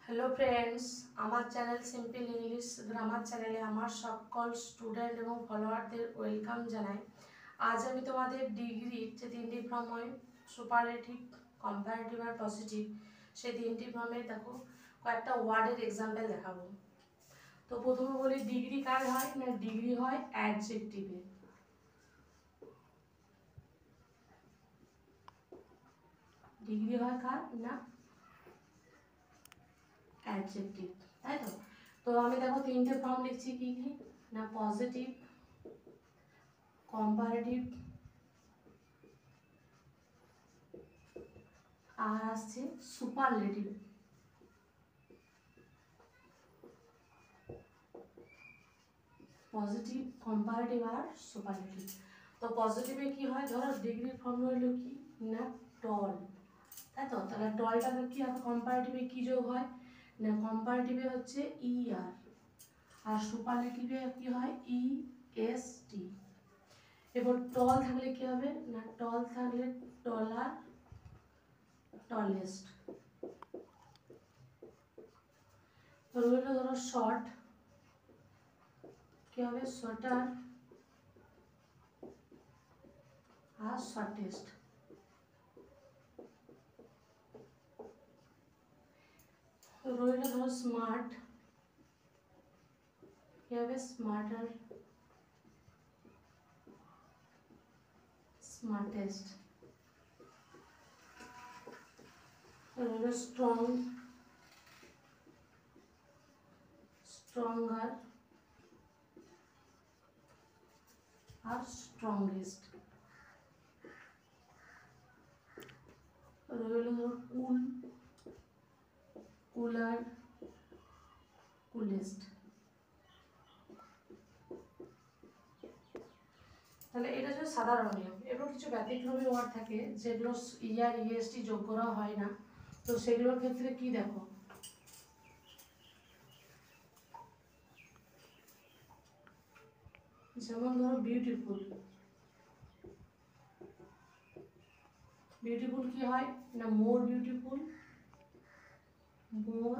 Hello friends, আমার channel simple English grammar চ্যানেলে আমার সকল স্টুডেন্ট এবং ফলোয়ারদের ওয়েলকাম জানাই। আজ আমি তোমাদের ডিগ্রির যে তিনটি ফর্ম হয়, সুপারলেটিভ, কম্পারেটিভ আর পজিটিভ, সেই তিনটি ফর্মে দেখো কয়েকটা ওয়ার্ডের এক্সাম্পল দেখাবো। তো প্রথমে বলি ডিগ্রি কার হয় না, ডিগ্রি হয় অ্যাডজেক্টিভে। ডিগ্রি হয় কার না, অ্যাডজেক্টিভ, তাই তো। তো আমি দেখো তিনটে ফর্ম লিখছি, কি কি না, পজিটিভ, কম্পারেটিভ আর আসছে সুপারলেটিভ। পজিটিভ, কম্পারেটিভ আর সুপারলেটিভ। তো পজিটিভে কি হয়, ধরো ডিগ্রির ফর্ম হলো কি না, টল, তাই তো। তাহলে টলটাকে কি হবে, কম্পারেটিভে কি যোগ হয় না, কম্পারেটিভে হচ্ছে ই আর সুপারলেটিভে কি হয় ই এস টি। এবার টল থাকলে কি হবে না, টল থাকলে টলার, টলেস্ট। রইল ধরো শর্ট, কি হবে শর্টার আর শর্টেস্ট। রইল ধরো স্মার্ট, কি হবে স্মার্টার, স্মার্টেস্ট। রইল স্ট্রং, স্ট্রঙ্গার আর স্ট্রংগেস্ট। রইল ধরো কুল, কুলার, কুলেস্ট। তাহলে এটা হচ্ছে সাধারণ নিয়ম। এবার কিছু ব্যতিক্রমী ওয়ার্ড থাকে যেগুলো ইয়ার ইএসটি যোগ করা হয় না, তো সেগুলোর ক্ষেত্রে কি দেখো, যেমন ধরো বিউটিফুল। বিউটিফুল কি হয় না, মোর বিউটিফুল, মোর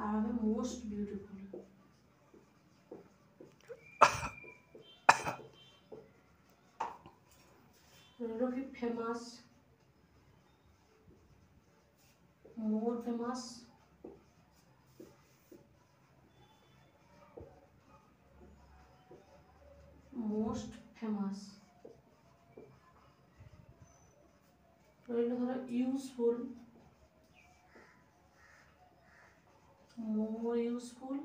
আর হবে মোস্ট বিউটিফুল। রইল কি famous, more famous, most famous. রইল ধরো ইউজফুল, মোর ইউজফুল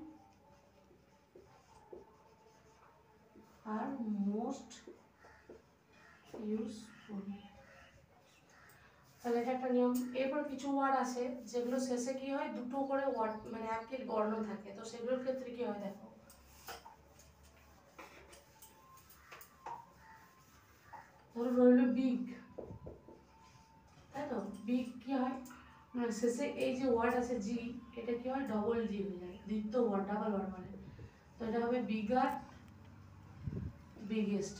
আর মোস্ট ইউজফুল। তাহলে এটা একটা নিয়ম। এরপর কিছু ওয়ার্ড আছে যেগুলো শেষে কি হয়, দুটো করে ওয়ার্ড মানে একই বর্ণ থাকে, তো সেগুলোর ক্ষেত্রে কি হয় দেখো, ধরো রইল বিগ, তাই তো। বিগ কি হয় মানে শেষে এই যে ওয়ার্ড আছে জি, এটা কি হয় ডবল জি হয়ে যায়, দ্বিতীয় ওয়ার্ড, ডাবল ওয়ার্ড মানে। তো এটা হবে বিগার, বিগেস্ট।